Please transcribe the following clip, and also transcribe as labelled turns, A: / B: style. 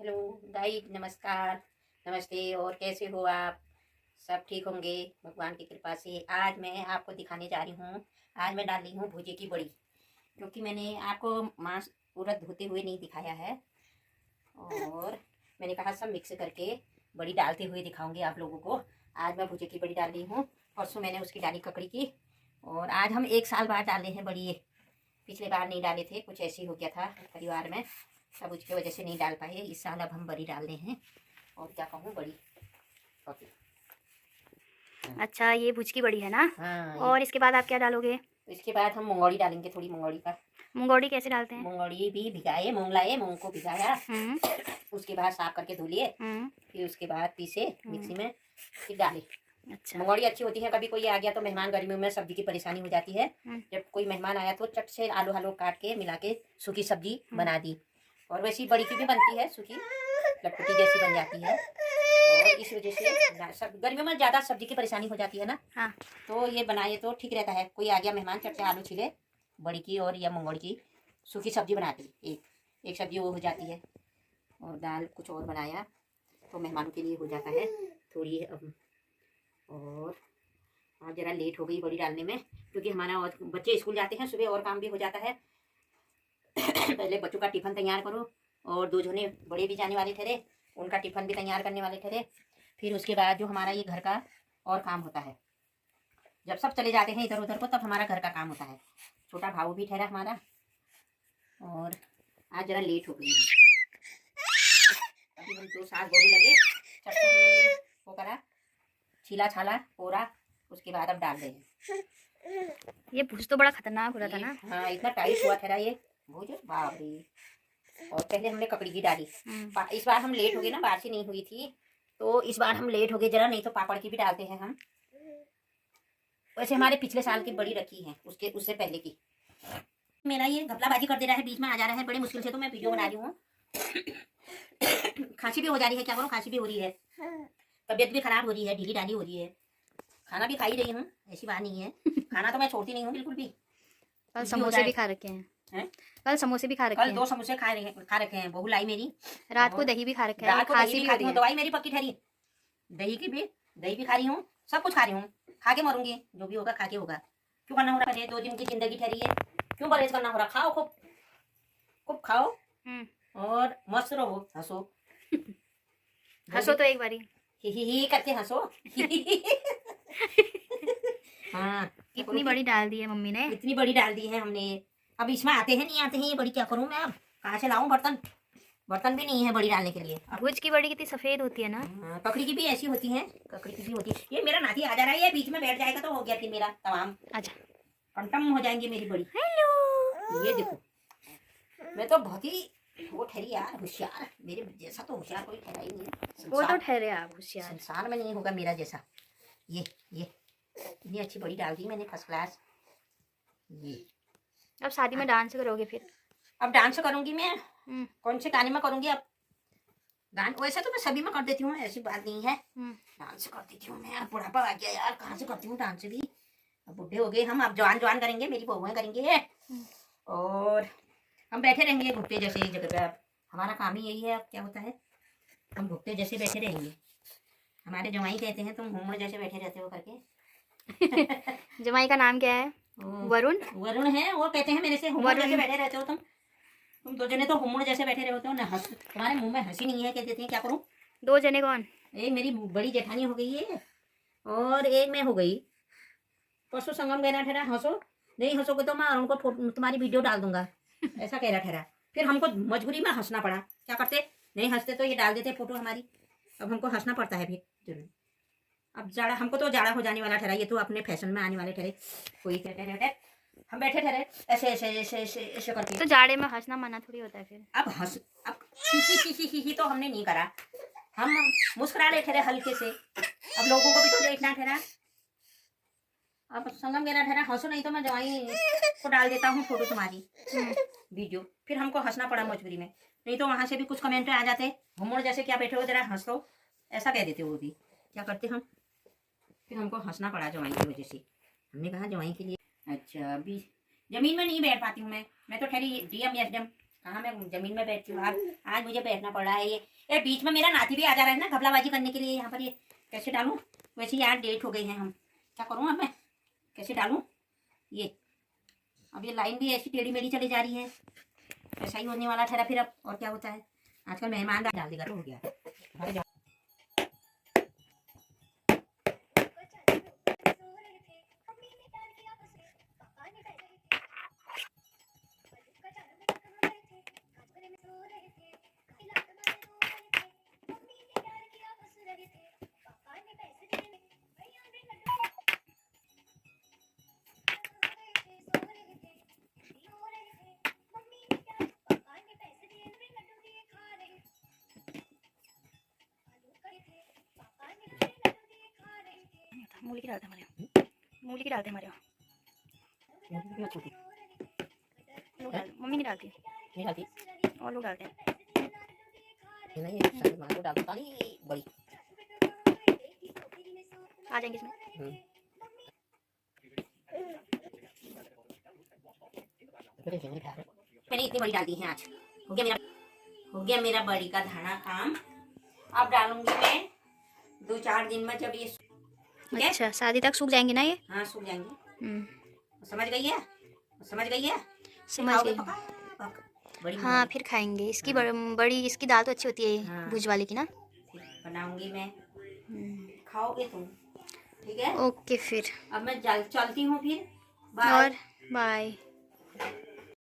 A: Hello guys, नमस्कार, नमस्ते। और कैसे हो आप? सब ठीक होंगे भगवान की कृपा से। आज मैं आपको दिखाने जा रही हूँ। आज मैं डाल रही हूँ भुजे की बड़ी, क्योंकि मैंने आपको मांस उड़द धोते हुए नहीं दिखाया है, और मैंने कहा सब मिक्स करके बड़ी डालते हुए दिखाऊंगी आप लोगों को। आज मैं भुजे की बड़ी डाल रही हूँ। परसों मैंने उसकी डाली ककड़ी की, और आज हम 1 साल बाद डाले हैं बड़ी। ये पिछले बार नहीं डाले थे, कुछ ऐसे ही हो गया था परिवार में, सब उसकी वजह से नहीं डाल पाए। इस साल अब हम बड़ी डाल रहे हैं। और क्या कहूँ, बड़ी ओके।
B: अच्छा, ये भुज की बड़ी है ना।
A: हाँ,
B: और इसके बाद आप क्या डालोगे?
A: इसके बाद हम मूंगौड़ी डालेंगे, थोड़ी मूंगौड़ी का।
B: मूंगौड़ी कैसे डालते हैं?
A: मूंगौड़ी भी भिगाए, मूंग लाए, मूंग को भिगाया,
B: हम्म
A: उसके बाद साफ करके धो लिए,
B: हम्म
A: फिर उसके बाद पीसे मिक्सी में, फिर डाले।
B: अच्छा।
A: मूंगौड़ी अच्छी होती है। कभी कोई आ गया तो मेहमान, गर्मियों में सब्जी की परेशानी हो जाती है। जब कोई मेहमान आया तो चट से आलू हालू काट के मिला के सूखी सब्जी बना दी। और वैसी बड़ी की भी बनती है, सूखी लटपटी जैसी बन जाती है। और इस वजह से सब गर्मियों में ज़्यादा सब्जी की परेशानी हो जाती है ना।
B: हाँ।
A: तो ये बनाए तो ठीक रहता है। कोई आ गया मेहमान, चट से आलू छिले बड़ी की और या मूंगौड़ी की सूखी सब्जी बनाती, एक सब्जी वो हो जाती है। और दाल कुछ और बनाया तो मेहमानों के लिए हो जाता है थोड़ी। और आज ज़रा लेट हो गई बड़ी डालने में, क्योंकि हमारा और बच्चे स्कूल जाते हैं सुबह, और काम भी हो जाता है। पहले बच्चों का टिफ़िन तैयार करो, और 2 जने बड़े भी जाने वाले ठहरे, उनका टिफ़िन भी तैयार करने वाले ठहरे। फिर उसके बाद जो हमारा ये घर का और काम होता है, जब सब चले जाते हैं इधर उधर को, तब हमारा घर का काम होता है। छोटा भाऊ भी ठहरा हमारा, और आज ज़रा लेट हो गई। अभी हम 2 सास बहू लगे, चट से हमने ये वो करा, छीला छाला पोरा, उसके बाद अब डाल रहे हैं।
B: ये भुज तो बड़ा खतरनाक हो रहा था ना।
A: हाँ, इतना टाइट हुआ था ये भुज, बाप रे। और पहले हमने ककड़ी की डाली। इस बार हम लेट हो गए ना, बारिश नहीं हुई थी, तो इस बार हम लेट हो गए जरा। नहीं तो पापड़ की भी डालते हैं हम। वैसे हमारे पिछले साल की बड़ी रखी है, उससे पहले की। मेरा ये घपलाबाजी कर दे रहा है, बीच में आ जा रहा है बड़े मुश्किल से, तो मैं वीडियो बना रही हूँ। खांसी भी हो जा रही है, क्या करूँ, खांसी भी हो रही है, तबीयत भी खराब हो रही है, ढीली ढाली हो रही है। खाना भी खा ही रही हूँ, ऐसी बात नहीं है। खाना तो मैं छोड़ती नहीं हूँ बिल्कुल भी।
B: कल समोसे भी खा रखे हैं। कल समोसे भी खा रखे हैं।
A: कल 2 समोसे खा रखे हैं, बहू लाई मेरी।
B: रात को दही भी खा रखे हैं।
A: रात को
B: खांसी
A: दही
B: भी हो रही है।
A: दवाई मेरी पक्की ठहरी। दही भी खा रही हूँ, सब कुछ खा रही हूँ। खा के मरूंगी, जो भी होगा खा के होगा। क्यों करना हो रहा है, 2 दिन की जिंदगी ठहरी है, क्यों परहेज करना हो रहा। खाओ, खूब खूब खाओ, और मस्त रहो, हंसो।
B: हंसो तो एक बारी,
A: ही करके हंसो। हाँ,
B: इतनी बड़ी डाल दी है मम्मी ने।
A: इतनी बड़ी डाल दी है हमने। अब इसमें आते हैं नहीं आते हैं ये बड़ी, क्या करूं मैं अब, कहाँ से लाऊं बर्तन। बर्तन भी नहीं है बड़ी डालने के लिए।
B: भुज की बड़ी कितनी सफेद होती है ना।
A: ककड़ी की भी ऐसी होती है, ककड़ी की भी होती है। ये मेरा नाती आ जा रहा है, ये बीच में बैठ जाएगा तो हो गया फिर मेरा तमाम।
B: अच्छा,
A: कंटम हो जाएंगे मेरी बड़ी।
B: हेलो।
A: ये देखो, मैं तो बहुत ही वो ठहरी यार, होशियार। मेरे जैसा तो होशियार कोई ठहरा ही नहीं है।
B: वो तो ठहरे आप होशियार,
A: संसार में नहीं होगा मेरा जैसा। ये इतनी अच्छी बड़ी डाल दी मैंने, फर्स्ट क्लास। ये
B: अब शादी में डांस करोगे फिर?
A: अब डांस करूंगी मैं, कौन से गाने में करूंगी अब डांस। वैसे तो मैं सभी में कर देती हूँ, ऐसी बात नहीं है। डांस कर देती हूँ मैं, अब बुढ़ापा आ गया यार, कहाँ से करती हूँ डांस भी। अब बुढ़े हो गए हम, अब जवान करेंगे, मेरी बहुएं करेंगे। और हम बैठे रहेंगे घुटते जैसे एक जगह पे। अब हमारा काम ही यही है, अब क्या होता है, हम घुटते जैसे बैठे रहेंगे। हमारे जवाई कहते हैं तुम हुम्मड़ जैसे बैठे रहते हो करके।
B: जमाई का नाम क्या है? वरुण
A: है। वो कहते हैं मेरे से हुम्मड़ जैसे बैठे रहते हो तुम 2 जने तो हुम्मड़ जैसे बैठे रहते हो ना। हंस, तुम्हारे मुंह में हंसी नहीं है, कह देते हैं, क्या करूं।
B: 2 जने कौन?
A: एक मेरी बड़ी जेठानी हो गई है, और एक मैं हो गई। परसों संगम गया ठहरा, हंसो, नहीं हंसोगे तो मैं उनको तुम्हारी वीडियो डाल दूंगा, ऐसा कह रहा ठहरा। फिर हमको मजबूरी में हंसना पड़ा, क्या करते, नहीं हंसते तो ये डाल देते फोटो हमारी। अब हमको हंसना पड़ता है फिर जरूर। अब जाड़ा, हमको तो जाड़ा हो जाने वाला ठहरा, ये तो अपने फैशन में आने वाले ठहरे। कोई कहते रहते, हम बैठे ठहरे ऐसे ऐसे ऐसे ऐसे ऐसे करके।
B: तो जाड़े में हंसना मना थोड़ी होता है फिर।
A: अब अब ही तो हमने नहीं करा, हम मुस्कुरा रहे ठहरे हल्के से। अब लोगों को भी तो देखना ठहरा। अब संगम गया ठहरा, हंसो नहीं तो मैं जवाई को डाल देता हूँ फोटो तुम्हारी, वीडियो। फिर हमको हंसना पड़ा मजबूरी में, नहीं तो वहां से भी कुछ कमेंट आ जाते, घुमड़ जैसे क्या बैठे हो, जरा हंस लो, ऐसा कह देते वो भी। क्या करते हम, फिर हमको हंसना पड़ा जवाई की वजह से। हमने कहा जवाई के लिए। अच्छा, अभी जमीन में नहीं बैठ पाती हूँ मैं तो ठहरी डीएम एसडीएम हाँ मैं जमीन में बैठती हूँ। आज मुझे बैठना पड़ रहा है। ये बीच में मेरा नाती भी आ जा रहा है ना घपलाबाजी करने के लिए। यहाँ पर ये कैसे डालूं? वैसे यार डेट हो गई है। हम क्या करूँ अब मैं? कैसे डालूं ये? अब ये लाइन भी ऐसी टेढ़ी मेढ़ी चली जा रही है। ऐसा ही होने वाला ठहरा फिर। अब और क्या होता है आजकल, मेहमान डाल देगा तो हो गया।
B: मूली की डालते हमारे यहाँ, मूली की डालते हमारे यहाँ। लोग मम्मी नहीं डालती,
A: नहीं डालती
B: और लोग डालते हैं।
A: नहीं डालता नहीं बड़ी
B: आ जाएंगे इसमें।
A: मैंने इतनी बड़ी डाल दी है। आज हो गया मेरा बड़ी का धाना काम। अब डालूंगी मैं 2-4 दिन में, जब ये
B: अच्छा शादी तक सूख जाएंगे ना ये?
A: हाँ सूख जाएंगे। समझ गई है? समझ गई है?
B: समझ गई।
A: बड़ी
B: हाँ फिर खाएंगे इसकी। बड़ी इसकी दाल तो अच्छी होती है।
A: हाँ।
B: भुज वाले की ना
A: बनाऊंगी मैं, खाओगे तुम? ठीक है
B: ओके फिर।
A: अब मैं चलती हूँ फिर।
B: और बाय।